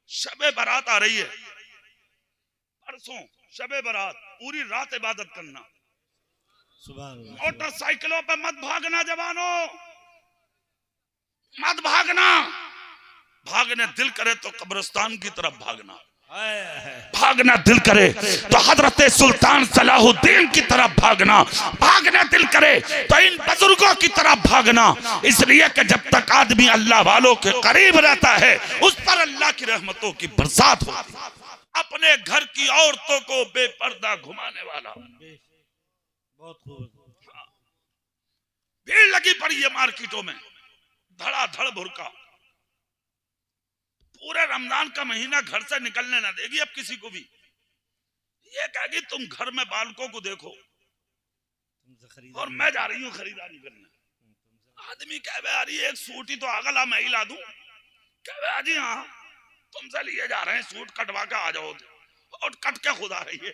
शबे बारात आ रही है, परसों शबे बारात, पूरी रात इबादत करना। मोटरसाइकिलों पे मत भागना जवानों, मत भागना। भागने दिल करे तो कब्रिस्तान की तरफ भागना, भागना दिल करे तो हजरत सुल्तान सलाहुद्दीन की तरफ भागना, भागना दिल करे तो इन बुजुर्गों की तरफ भागना। इसलिए कि जब तक आदमी अल्लाह वालों के करीब रहता है उस पर अल्लाह की रहमतों की बरसात होती है। अपने घर की औरतों को बेपर्दा घुमाने वाला, बहुत भीड़ लगी पड़ी है मार्केटों में, धड़ाधड़ बुर्का। पूरे रमजान का महीना घर से निकलने ना देगी अब किसी को भी। ये कहेगी तुम घर में बालकों को देखो और मैं जा रही हूँ खरीदारी करने। आदमी कहे अरे एक सूट ही तो अगला मैं ही ला दूं, कहे जी हाँ तुमसे लिए जा रहे हैं सूट, कटवा के आ जाओ, और कट के खुद आ रही है।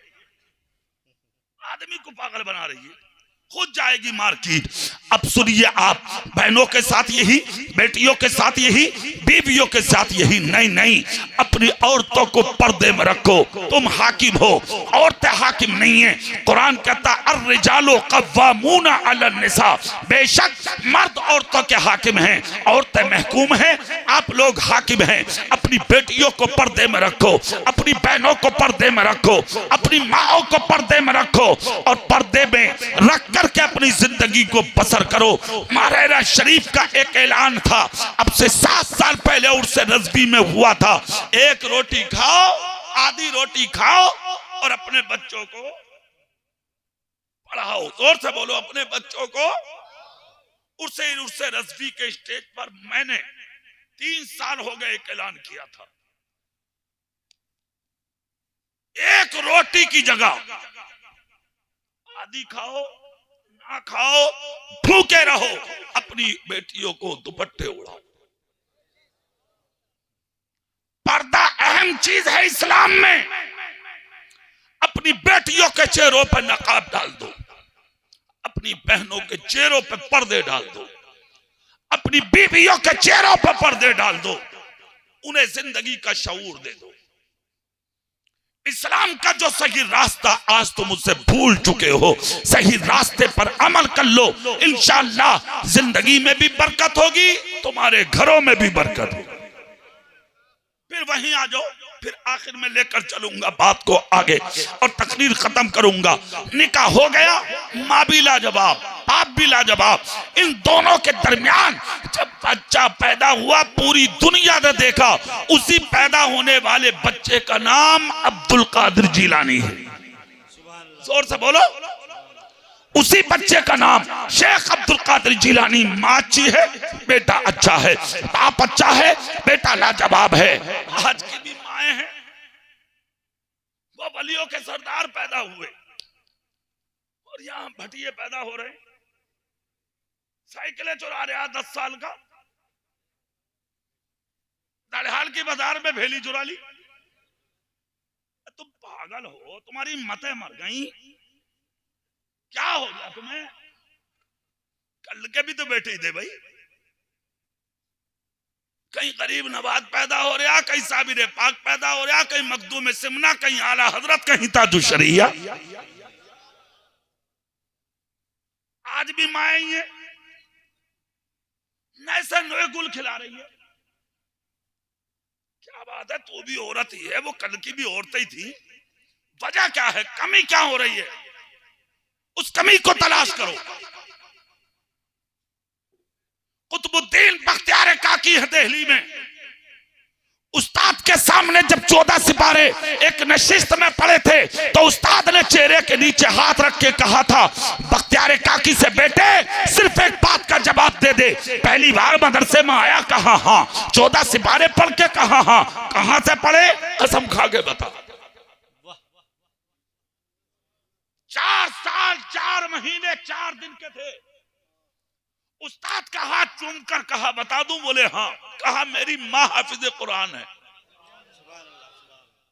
आदमी को पागल बना रही है, खुद जाएगी मार्केट। अब सुनिए आप, बहनों के साथ यही, बेटियों के साथ यही, बीवियों के साथ यही। नहीं नहीं, अपनी औरतों को पर्दे में रखो। तुम हाकिम हो, औरतें हाकिम नहीं है। कुरान कहता अर्रिजालु कव्वामूना अला निसा, बेशक मर्द औरतों के हाकिम हैं, औरतें महकूम हैं, आप लोग हाकिम हैं। अपनी बेटियों को पर्दे में रखो, अपनी बहनों को पर्दे में रखो, अपनी माओ को पर्दे में रखो और पर्दे में रख करके अपनी जिंदगी को बसर करो। महाराजा शरीफ का एक ऐलान था, अब से 7 साल पहले उर्से रज़वी में हुआ था, एक रोटी खाओ, आधी रोटी खाओ और अपने बच्चों को पढ़ाओ। जोर से बोलो, अपने बच्चों को। उर्से रज़वी के स्टेज पर मैंने 3 साल हो गए एक ऐलान किया था, एक रोटी की जगह आधी खाओ ना खाओ, भूखे रहो, अपनी बेटियों को दुपट्टे उड़ाओ। पर्दा अहम चीज है इस्लाम में। अपनी बेटियों के चेहरों पर नकाब डाल दो, अपनी बहनों के चेहरों पर पर्दे डाल दो, अपनी बीवियों के चेहरों पर पर्दे डाल दो, उन्हें जिंदगी का शऊर दे दो। इस्लाम का जो सही रास्ता आज तुम उससे भूल चुके हो, सही रास्ते पर अमल कर लो, इंशाअल्लाह जिंदगी में भी बरकत होगी, तुम्हारे घरों में भी बरकत होगी। फिर वहीं आ जाओ, फिर आखिर में लेकर चलूंगा बात को आगे और तकरीर खत्म करूंगा। निकाह हो गया, माँ भी लाजवाब, बाप भी लाजवाब। इन दोनों के दरमियान जब बच्चा पैदा हुआ, पूरी दुनिया ने देखा, उसी पैदा होने वाले बच्चे का नाम अब्दुल कादिर जिलानी है। जोर से बोलो, उसी बच्चे का नाम शेख अब्दुल कादिर जिलानी। माँ अच्छी है, बेटा अच्छा है, बाप अच्छा है, बेटा लाजवाब है। आज की भी माएँ हैं, वो वलियों के सरदार पैदा हुए और यहाँ भटिये पैदा हो रहे, साइकिलें चुरा रहे 10 साल का, दड़हाल की बाजार में भेली चुरा ली। तुम पागल हो, तुम्हारी मतें मर गई, क्या हो गया तुम्हें? कल के भी तो बेटे ही थे भाई, कहीं गरीब नवाज पैदा हो रहा, कहीं साबिर पाक पैदा हो रहा, कहीं मखदूम सिमना, कहीं आला हजरत, कहीं ताजु शरिया। आज भी माए ही है, नैसे नए गुल खिला रही है। क्या बात है, तू भी औरत ही है, वो कल की भी औरत ही थी। वजह क्या है, कमी क्या हो रही है, उस कमी को तलाश करो। कुतुबुद्दीन बख्तियार काकी है दिल्ली में, उस्ताद के सामने जब 14 सिपारे एक नशिस्त में पड़े थे तो उस्ताद ने चेहरे के नीचे हाथ रख के कहा था बख्तियार काकी से, बेटे सिर्फ एक बात का जवाब दे दे, पहली बार मदरसे में आया कहा हाँ, 14 सिपारे पढ़ के कहा हाँ, कहां से पढ़े कसम खा के बता। 4 साल 4 महीने 4 दिन के थे। उस्ताद का हाथ चूम कर कहा बता दूं? बोले हाँ। कहा मेरी माँ हाफिज कुरान है।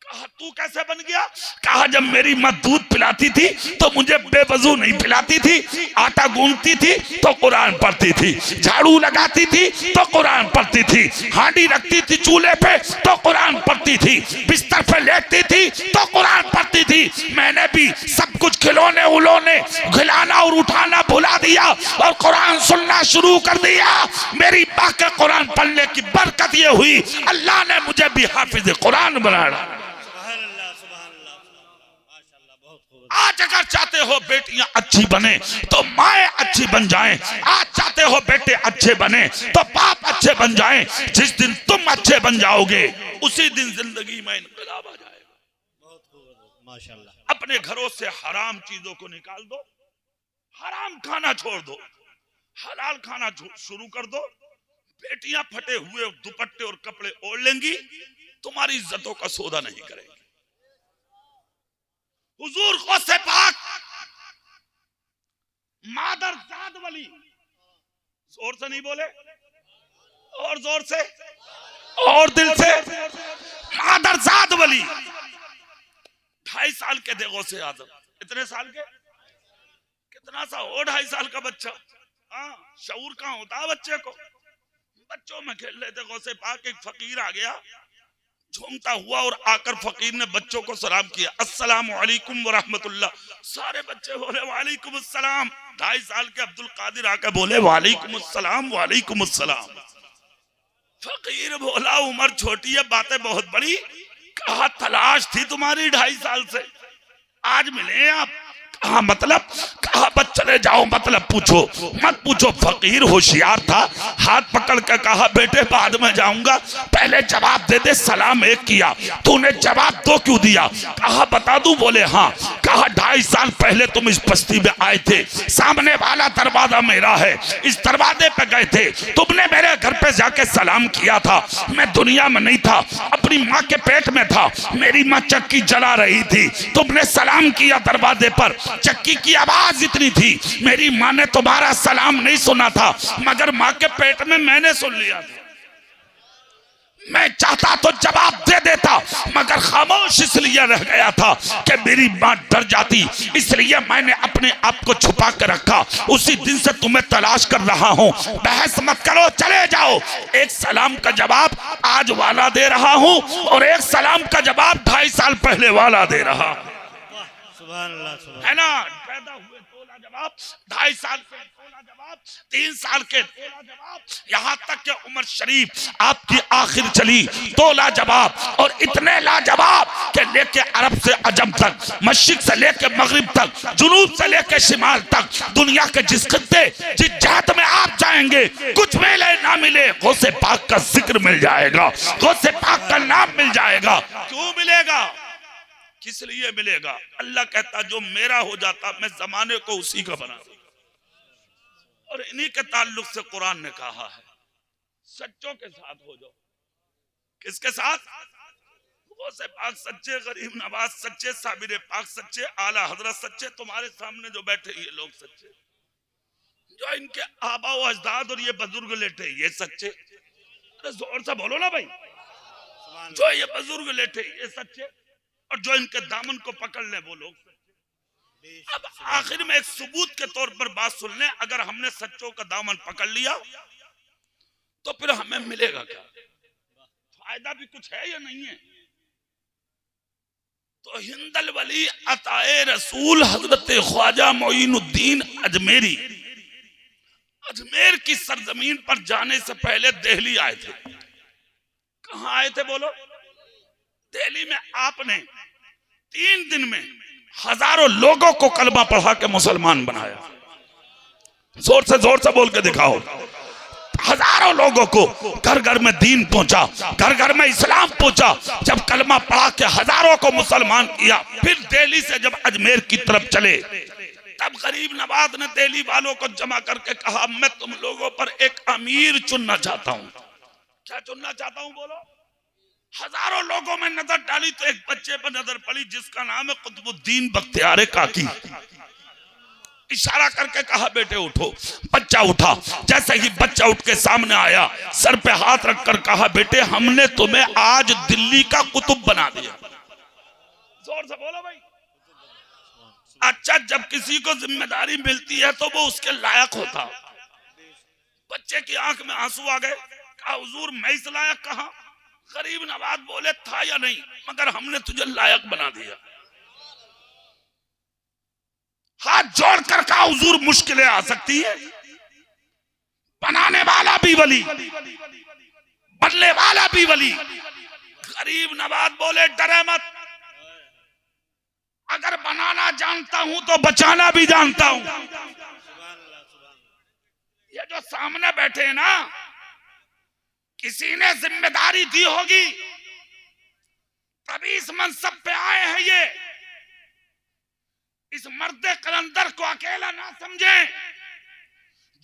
कहा तू कैसे बन गया? कहा जब मेरी माँ दूध पिलाती थी तो मुझे बेवजू नहीं पिलाती थी, आटा गूंथती थी तो कुरान पढ़ती थी, झाड़ू लगाती थी तो कुरान पढ़ती थी, हांडी रखती थी चूल्हे पे तो कुरान पढ़ती थी, बिस्तर पे लेटती थी तो कुरान पढ़ती थी। मैंने भी सब कुछ खिलौने उलौने खिलाना और उठाना भुला दिया और कुरान सुनना शुरू कर दिया। मेरी माँ के कुरान पढ़ने की बरकत ये हुई, अल्लाह ने मुझे भी हाफिज कुरान बनाया। आज अगर चाहते हो बेटियां अच्छी बने तो माएं अच्छी बन जाएं, आज चाहते हो बेटे अच्छे बने तो बाप अच्छे बन जाएं। जिस दिन तुम अच्छे बन जाओगे उसी दिन जिंदगी में इनकलाब आ जाएगा। माशाल्लाह। अपने घरों से हराम चीजों को निकाल दो, हराम खाना छोड़ दो, हलाल खाना शुरू कर दो। बेटियां फटे हुए दुपट्टे और कपड़े ओढ़ लेंगी, तुम्हारी इज्जतों का सौदा नहीं करेंगी। हुजूर गौसे पाक मादर जाद वली, जोर से नहीं बोले, और जोर से और दिल से, मादर जाद वली 2.5 साल के थे गौसे आजम। इतने साल के? कितना सा हो 2.5 साल का बच्चा? हाँ, शऊर कहाँ होता है बच्चे को? बच्चों में खेल रहे थे गौसे पाक, एक फकीर आ गया झूमता हुआ और आकर फकीर ने बच्चों को सलाम किया, अस्सलामु अलैकुम व रहमतुल्लाह। सारे बच्चे बोले वालेकुम अस्सलाम। 2.5 साल के अब्दुल कादिर आकर बोले वालेकुम अस्सलाम वालेकुम अस्सलाम। फकीर बोला उम्र छोटी है, बातें बहुत बड़ी। कहा तलाश थी तुम्हारी 2.5 साल से, आज मिले आप? कहा मतलब? कहा बस चले जाओ, मतलब पूछो मत पूछो। फकीर होशियार था, हाथ पकड़ कर कहा बेटे बाद में जाऊंगा, पहले जवाब दे दे। सलाम एक किया, तूने जवाब दो क्यों दिया? कहा बता दूं? बोले हाँ। कहा 2.5 साल पहले तुम इस बस्ती में आए थे, सामने वाला दरवाजा मेरा है, इस दरवाजे पे गए थे, तुमने मेरे घर पे जाके सलाम किया था। मैं दुनिया में नहीं था, अपनी माँ के पेट में था, मेरी माँ चक्की जला रही थी, तुमने सलाम किया दरवाजे पर, चक्की की आवाज इतनी थी, मेरी माँ ने तुम्हारा सलाम नहीं सुना था, मगर माँ के पेट में मैंने सुन लिया था। मैं चाहता तो जवाब दे देता, मगर खामोश इसलिए रह गया था कि मेरी माँ डर जाती, इसलिए मैंने अपने आप को छुपा कर रखा। उसी दिन से तुम्हें तलाश कर रहा हूँ, बहस मत करो, चले जाओ। एक सलाम का जवाब आज वाला दे रहा हूँ और एक सलाम का जवाब 2.5 साल पहले वाला दे रहा है ना। पैदा हुए तोला जवाब, 2.5 साल के तोला जवाब, 3 साल के तोला जवाब, यहाँ तक कि उमर शरीफ आपकी आखिर चली तोला जवाब। और इतने लाजवाब कि लेके अरब से अजम तक, मशरिक से लेके मगरिब तक, जुनूब से लेके शिमाल तक, दुनिया के जिस खित्ते जिस जहत में आप जाएंगे, कुछ मिले ना मिले, गौसे पाक का जिक्र मिल जाएगा, गौसे पाक का नाम मिल जाएगा। क्यों मिलेगा? किस लिए मिलेगा? अल्लाह कहता जो मेरा हो जाता मैं जमाने को उसी का बना देता। और इन्हीं के ताल्लुक से कुरान ने कहा है सच्चों के साथ हो जाओ। किसके साथ? गौसे पाक सच्चे, गरीब नवाज सच्चे, साबिर पाक सच्चे, आला हजरत सच्चे, तुम्हारे सामने जो बैठे ये लोग सच्चे, जो इनके आबा व अजदाद और ये बुजुर्ग लेटे ये सच्चे। अरे जोर से बोलो ना भाई, जो ये बुजुर्ग लेटे ये सच्चे, और जो इनके दामन को पकड़ ले वो लोग। अब आखिर में एक सबूत के तौर पर बात सुन ले, अगर हमने सच्चों का दामन पकड़ लिया तो फिर हमें मिलेगा क्या? फायदा भी कुछ है या नहीं है? तो हिंदल वली अताए रसूल हजरत ख्वाजा मोइनुद्दीन अजमेरी अजमेर की सरजमीन पर जाने से पहले दिल्ली आए थे। कहां आए थे बोलो? दिल्ली में आपने 3 दिन में हजारों लोगों को कलमा पढ़ा के मुसलमान बनाया। जोर से बोल के दिखाओ। हजारों लोगों को घर घर में दीन पहुंचा, घर घर में इस्लाम पहुंचा। जब कलमा पढ़ा के हजारों को मुसलमान किया, फिर दिल्ली से जब अजमेर की तरफ चले, तब गरीब नवाज ने दिल्ली वालों को जमा करके कहा मैं तुम लोगों पर एक अमीर चुनना चाहता हूं। क्या चुनना चाहता हूं बोलो? हजारों लोगों में नजर डाली तो एक बच्चे पर नजर पड़ी जिसका नाम है कुतुबुद्दीन बख्तियार काकी। इशारा करके कहा बेटे उठो। बच्चा उठा। जैसे ही बच्चा उठ के सामने आया, सर पे हाथ रखकर कहा बेटे हमने तुम्हें आज दिल्ली का कुतुब बना दिया। जोर से बोलो भाई। अच्छा, जब किसी को जिम्मेदारी मिलती है तो वो उसके लायक होता। बच्चे की आंख में आंसू आ गए, कहा हुजूर मैं इस लायक कहा? गरीब नवाज बोले था या नहीं, मगर हमने तुझे लायक बना दिया। हाथ जोड़कर कहा हुजूर मुश्किलें आ सकती है, बनाने वाला भी वली, बनने वाला भी वली। गरीब नवाज बोले डरे मत, अगर बनाना जानता हूं तो बचाना भी जानता हूं। ये जो सामने बैठे हैं ना, किसी ने जिम्मेदारी दी होगी तभी इस मनसब पे आए हैं। ये इस मर्दे कलंदर को अकेला ना समझें,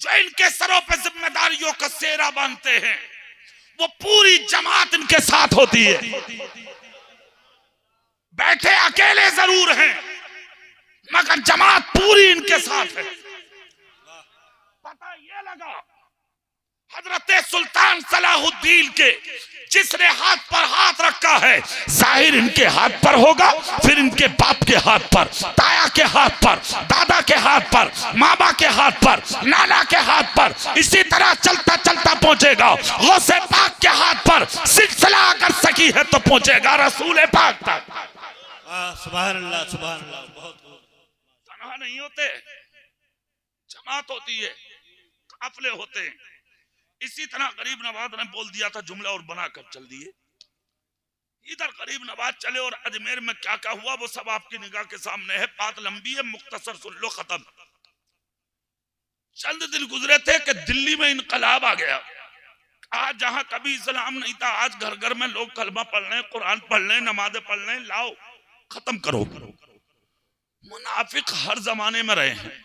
जो इनके सरों पे जिम्मेदारियों का सेहरा बांधते हैं वो पूरी जमात इनके साथ होती है। बैठे अकेले जरूर हैं मगर जमात पूरी इनके साथ है। पता ये लगा हजरत सुल्तान सलाहुद्दीन के, जिसने हाथ पर हाथ रखा है, जाहिर इनके हाथ पर होगा, फिर इनके बाप के हाथ पर, ताया के हाथ पर, दादा के हाथ पर, मामा के हाथ पर, नाना के हाथ पर, इसी तरह चलता चलता पहुंचेगा गौसे पाक के हाथ पर। सिलसिला अगर सकी है तो पहुंचेगा रसूल पाक तक। सुभान अल्लाह, सुभान अल्लाह। बहुत तनहा नहीं होते, जमात होती है, काफले होते हैं। इसी तरह गरीब नवाज ने बोल दिया था जुमला और बनाकर चल दिए। इधर गरीब नवाज चले और अजमेर में क्या क्या हुआ वो सब आपकी निगाह के सामने है। बात लंबी है, मुख्तसर सुन लो, खत्म। चंद दिन गुजरे थे कि दिल्ली में इनकलाब आ गया। आज जहां कभी इस्लाम नहीं था, आज घर घर में लोग कलमा पढ़ रहे, कुरान पढ़ रहे, नमाजें पढ़ रहे। लाओ खत्म करो। मुनाफिक हर जमाने में रहे हैं।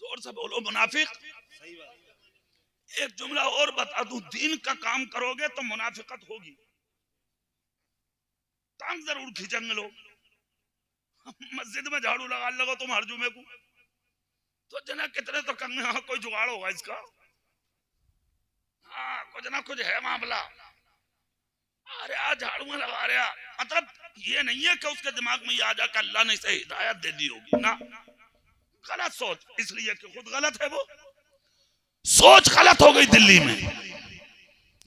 जोर से बोलो मुनाफिक। एक जुमला और बता दूं, दीन का काम करोगे तो मुनाफिकत होगी। टांग जरूर खींचेंगे लोग। मस्जिद में झाड़ू लगा लगो तुम हर जुमे को, तो जना कितने तो कहेंगे हाँ कोई जुगाड़ होगा इसका, हाँ कुछ ना कुछ है मामला। अरे आज झाड़ू में लगा रहा, मतलब ये नहीं है कि उसके दिमाग में ये आ जाकर अल्लाह ने इसे हिदायत दे दी होगी ना। गलत सोच, इसलिए कि खुद गलत है, वो सोच गलत हो गई दिल्ली में।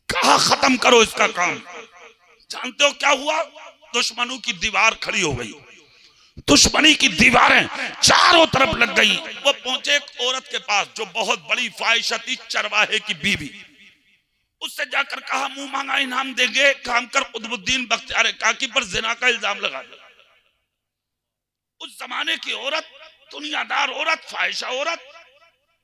कहा खत्म करो इसका काम। जानते हो क्या हुआ? दुश्मनों की दीवार खड़ी हो गई। दुश्मनी की दीवारें चारों तरफ लग गई। वो पहुंचे एक औरत के पास जो बहुत बड़ी फाहिशा थी, चरवाहे की बीवी। उससे जाकर कहा मुंह मांगा इनाम देंगे, काम कर कुतुबुद्दीन बख्तियार काकी पर जिना का इल्जाम लगा दिया। उस जमाने की औरत, दुनियादार औरत, फाहिशा औरत,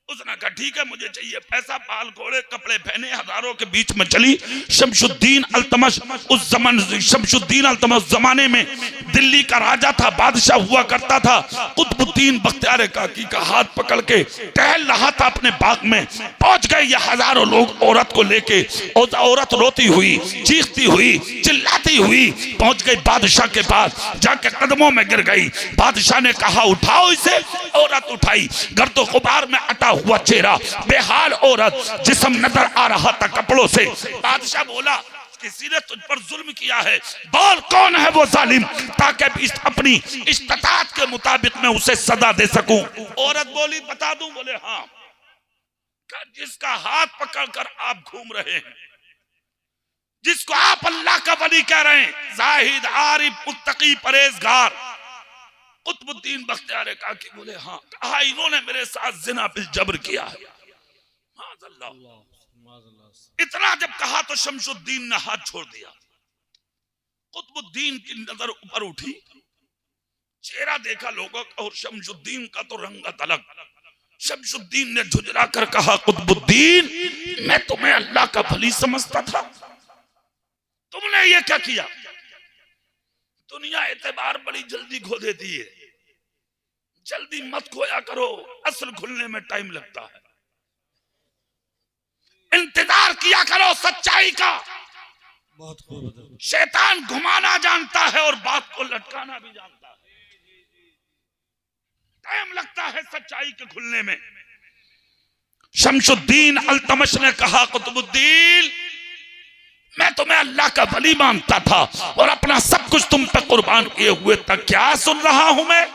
उसने कहा ठीक है मुझे चाहिए पैसा। बाल घोड़े कपड़े पहने हजारों के बीच में चली। शमशुद्दीन अल्तमश उस जमाने में दिल्ली का राजा था, बादशाह हुआ करता था। कुतुबुद्दीन बख्तियार काकी का हाथ पकड़ के टहल रहा था अपने बाग में। पहुंच गए ये हजारों लोग औरत को लेके। औरत रोती हुई, चीखती हुई, चिल्लाती हुई पहुंच गई बादशाह के पास, जाके कदमों में गिर गई। बादशाह ने कहा उठाओ इसे। औरत उठाई, गर्दो गुबार में अटा हुआ चेहरा, बेहाल औरत, जिस्म नजर आ रहा था कपड़ों से। बादशाह बोला किसी ने तुझ पर जुल्म किया है, बोल कौन है वो जालिम, ताकि अपनी इस्तात के मुताबिक मैं उसे सजा दे सकूं। औरत बोली बता दूं? बोले हाँ। जिसका हाथ पकड़कर आप घूम रहे हैं, जिसको आप अल्लाह का वली कह रहे हैं, जाहिद आरिफ मुत्तकी परहेजगार, कुतुबुद्दीन बख्तियार काकी। बोले हाँ। कहा इन्होंने मेरे साथ जिना बिल जबर किया है। इतना जब कहा तो शमशुद्दीन ने हाथ छोड़ दिया। कुतुबुद्दीन की नजर ऊपर उठी, चेहरा देखा लोगों का, और शमशुद्दीन का तो रंगत अलग। शमशुद्दीन ने झुंझला कर कहा कुतुबुद्दीन मैं तुम्हें अल्लाह का वली समझता था, तुमने ये क्या किया? दुनिया एतबार बड़ी जल्दी खो देती है, जल्दी मत खोया करो, असल खुलने में टाइम लगता है। इंतजार किया करो सच्चाई का। बहुत खूब। शैतान घुमाना जानता है और बात को लटकाना भी जानता है। टाइम लगता है सच्चाई के खुलने में। शमशुद्दीन अल्तमश ने कहा कुतुबुद्दीन मैं तुम्हें अल्लाह का वली मानता था और अपना सब कुछ तुम पे कुर्बान किए हुए था, क्या सुन रहा हूं मैं।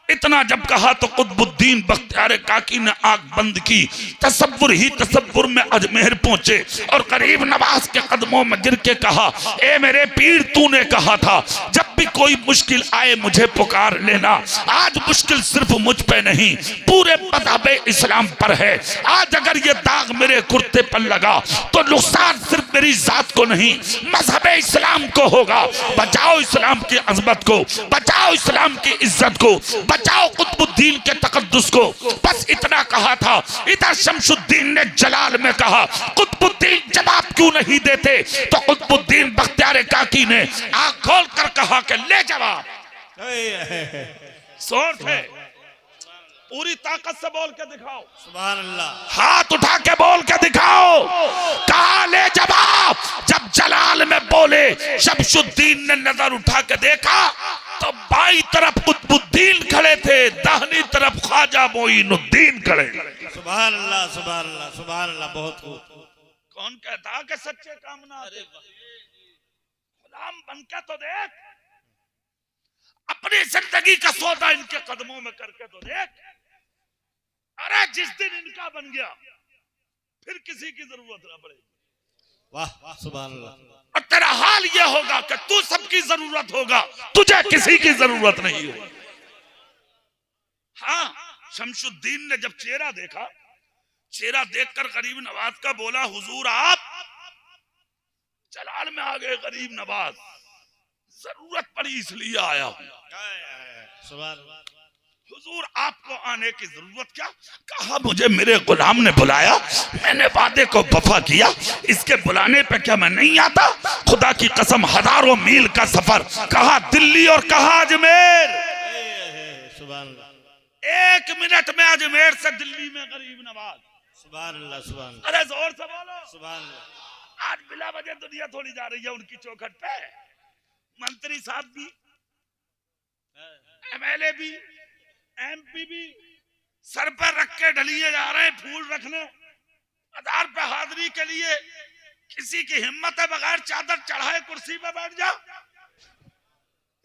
इतना जब कहा तो कुतुबुद्दीन बख्तियार काकी ने आंख बंद की। तसव्वुर ही तसव्वुर में अजमेर पहुंचे और गरीब नवाज के कदमों में गिर के कहा, ए मेरे पीर, तूने कहा था जब भी कोई मुश्किल आए मुझे पुकार लेना। आज मुश्किल सिर्फ मुझ पे नहीं पूरे मज़हबे इस्लाम पर है। आज अगर ये दाग मेरे कुर्ते पर लगा तो नुकसान सिर्फ मेरी जात को नहीं मज़हबे इस्लाम को होगा। बचाओ इस्लाम की अजमत को, बचाओ इस्लाम की इज्जत को, बचाओ कुतुबुद्दीन के तकद्दुस को। बस इतना कहा था। इधर शमशुद्दीन ने जलाल में कहा, कुतुबुद्दीन जवाब क्यों नहीं देते? तो कुतुबुद्दीन बख्तियार काकी ने आंख खोल कर कहा कि ले जवाब। जोर से पूरी ताकत से बोल के दिखाओ, सुभान अल्लाह। हाथ उठा के बोल के दिखाओ। कहा ले जवाब। जब जलाल में बोले, शमशुद्दीन ने नजर उठा के देखा तो बाई तरफ कुतुबुद्दीन खड़े थे, दाहिनी तरफ ख्वाजा मोइनुद्दीन खड़े। सुभान अल्लाह, सुभान अल्लाह, सुभान अल्लाह। बहुत खूब। कौन कहता कि सच्चे काम ना आते? गुलाम बन के तो देख, अपनी जिंदगी का सौदा इनके कदमों में करके तो देख। अरे जिस दिन इनका बन गया फिर किसी की जरूरत ना पड़ेगी। वाह वाह, सुभान अल्लाह। और तेरा हाल यह होगा कि तू सबकी जरूरत होगा, तुझे किसी की जरूरत नहीं होगी। हाँ, शमशुद्दीन ने जब चेहरा देखा, चेहरा देखकर गरीब नवाज का बोला, हुजूर आप जलाल में आ गए। गरीब नवाज, जरूरत पड़ी इसलिए आया हूं। हुजूर आपको आने की जरूरत क्या? कहा मुझे मेरे गुलाम ने बुलाया, मैंने वादे को वफा किया, इसके बुलाने पे क्या मैं नहीं आता? खुदा की कसम हजारों मील का सफर, कहा दिल्ली और कहा अजमेर। एक मिनट में अजमेर से दिल्ली में गरीब नवाज। सुभान अल्लाह, सुभान। अरे जोर से बोलो सुभान अल्लाह। आज बिला वजह दुनिया थोड़ी जा रही है उनकी चौखट पे। मंत्री साहब भी, एमएलए भी, एमपी भी सर पर रख के ढलिए जा रहे हैं फूल रखने आधार पे हाजिरी के लिए। किसी की हिम्मत है बगैर चादर चढ़ाए कुर्सी पे बैठ जा?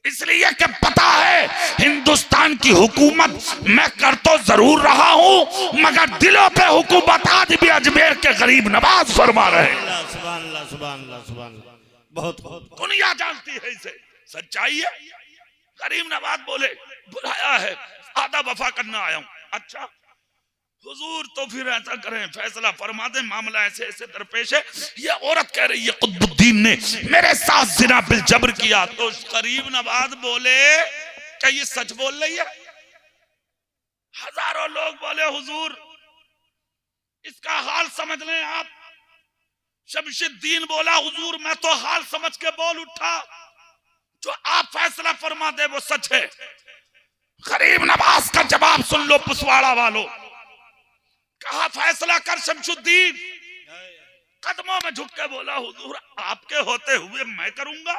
इसलिए कि पता है हिंदुस्तान की हुकूमत मैं कर तो जरूर रहा हूं, मगर दिलों पे हुकूमत आज भी अजमेर के गरीब नवाज फरमा रहे हैं। सुभान अल्लाह, सुभान अल्लाह, सुभान अल्लाह। बहुत बहुत दुनिया जानती है इसे, सच्चाई है। गरीब नवाज बोले, बुलाया है, आधा वफा करना आया हूं। अच्छा हुजूर, तो फिर ऐसा करें, फैसला फरमा दे, मामला ऐसे ऐसे दरपेश है। ये औरत कह रही है कुतुबुद्दीन ने मेरे साथ जिना बिल जबर किया। तो गरीब नवाज बोले, क्या ये सच बोल रही है? हजारों लोग बोले, हुजूर इसका हाल समझ लें आप। शमशुद्दीन बोला, हुजूर मैं तो हाल समझ के बोल उठा, जो आप फैसला फरमा दे वो सच है। गरीब नवाज का जवाब सुन लो पुसवाड़ा वालों। कहा फैसला कर शमशुद्दीन। कदमों में झुक के बोला, हुजूर आपके होते हुए मैं करूंगा।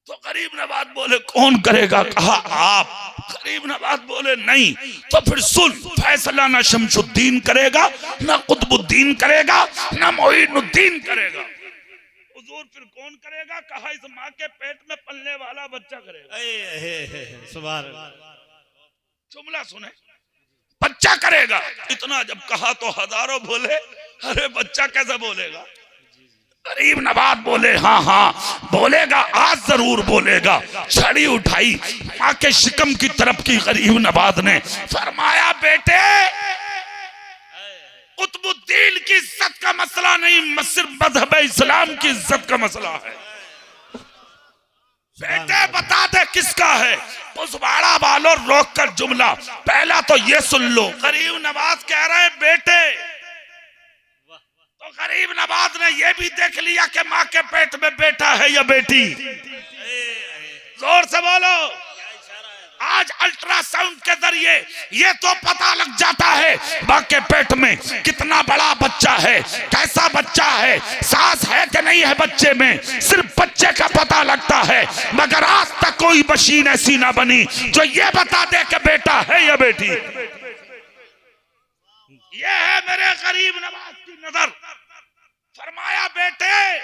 तो गरीब नवाज बोले, कौन करेगा? कहा आप। गरीब नवाज बोले, नहीं। तो फिर सुन, फैसला ना शमशुद्दीन करेगा, ना कुतुबुद्दीन करेगा, ना मोइनुद्दीन करेगा। हुजूर फिर कौन करेगा? कहा इस माँ के पेट में पलने वाला बच्चा करेगा। सुभान अल्लाह। जुमला सुने, बच्चा करेगा। इतना जब कहा तो हजारों बोले, अरे बच्चा कैसे बोलेगा? गरीब नवाज बोले, हाँ हाँ बोलेगा, आज जरूर बोलेगा। छड़ी उठाई, माँ के शिकम की तरफ की गरीब नवाज ने फरमाया, बेटे कुतुबुद्दीन की इज्जत का मसला नहीं, सिर्फ मजहब इस्लाम की इज्जत का मसला है। बेटे बता दे किसका है? पुसवाड़ा वालों रोक कर जुमला पहला तो ये सुन लो। गरीब नवाज कह रहे हैं बेटे, तो गरीब नवाज ने ये भी देख लिया कि माँ के पेट में बेटा है या बेटी। जोर से बोलो। आज अल्ट्रासाउंड के जरिए ये तो पता लग जाता है माँ के पेट में कितना बड़ा बच्चा है, कैसा बच्चा है, सांस है कि नहीं है बच्चे में, सिर्फ बच्चे का पता लगता है। मगर आज तक कोई मशीन ऐसी ना बनी जो ये बता दे कि बेटा है या बेटी। ये है मेरे गरीब नवाज की नजर। फरमाया बेटे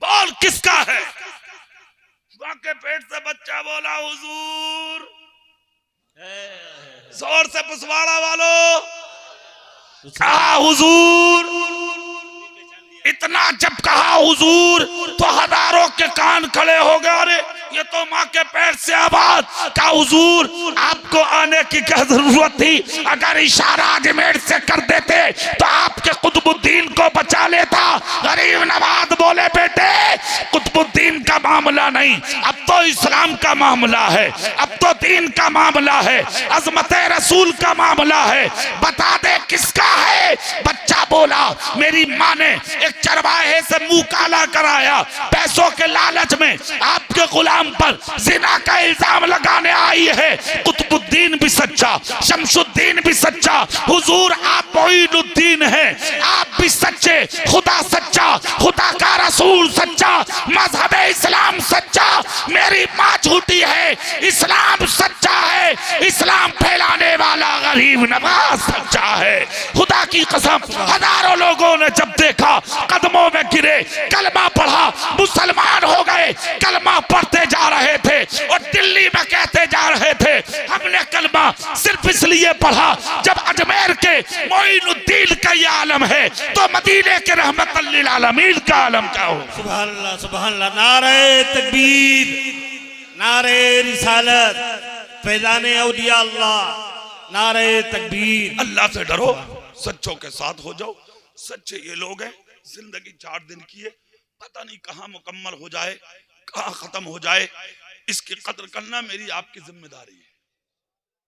बोल किसका है? मां के पेट से बच्चा बोला हुजूर। जोर से पुसवाड़ा वालों कहा हुजूर। इतना जब कहा हुजूर तो हजारों के कान खड़े हो गए। अरे ये तो माँ के पेट से आवाज का हुजूर आपको आने की क्या जरूरत थी? अगर इशारा अजमेर से कर देते तो आपके कुतुबुद्दीन को बचा लेता। गरीब नवाज बोले बेटे कुतुबुद्दीन का मामला नहीं, अब तो इस्लाम का मामला है, अब तो दीन का मामला है, अजमत रसूल का मामला है, बता दे किसका है? बच्चा बोला मेरी माँ ने एक चरवाहे से मुंह काला कराया, पैसों के लालच में आपके गुलाम पर जिना का इल्जाम लगाने आई है। कुतुबुद्दीन भी सच्चा, शमशुद्दीन भी सच्चा, हुजूर आप मोइनुद्दीन हैं, आप भी सच्चे, खुदा सच्चा, खुदा का रसूल सच्चा, मजहब इस्लाम सच्चा, मेरी माँ झूठी है, इस्लाम सच्चा है, इस्लाम फैलाने वाला गरीब नवाज सच्चा है। खुदा की कसम हजारों लोगों ने जब देखा कदमों में गिरे, कलमा पढ़ा, मुसलमान हो गए। कलमा पढ़ते जा रहे थे और दिल्ली में कहते जा रहे थे हमने कलमा सिर्फ इसलिए पढ़ा जब अजमेर के मोइनुद्दीन का ये आलम है तो मदीने के रहमतुल लिल आलमीन का आलम क्या हो? सुभान अल्लाह, सुभान अल्लाह। नारे तकबीर, नारे रिसालत, फैज़ाने औलिया अल्लाह, नारे तकबीर। अल्लाह से डरो, सच्चों के साथ हो जाओ। सच्चे ये लोग हैं, जिंदगी 4 दिन की है, पता नहीं कहाँ मुकम्मल हो जाए, कहाँ खत्म हो जाए। इसकी कदर करना मेरी आपकी जिम्मेदारी है।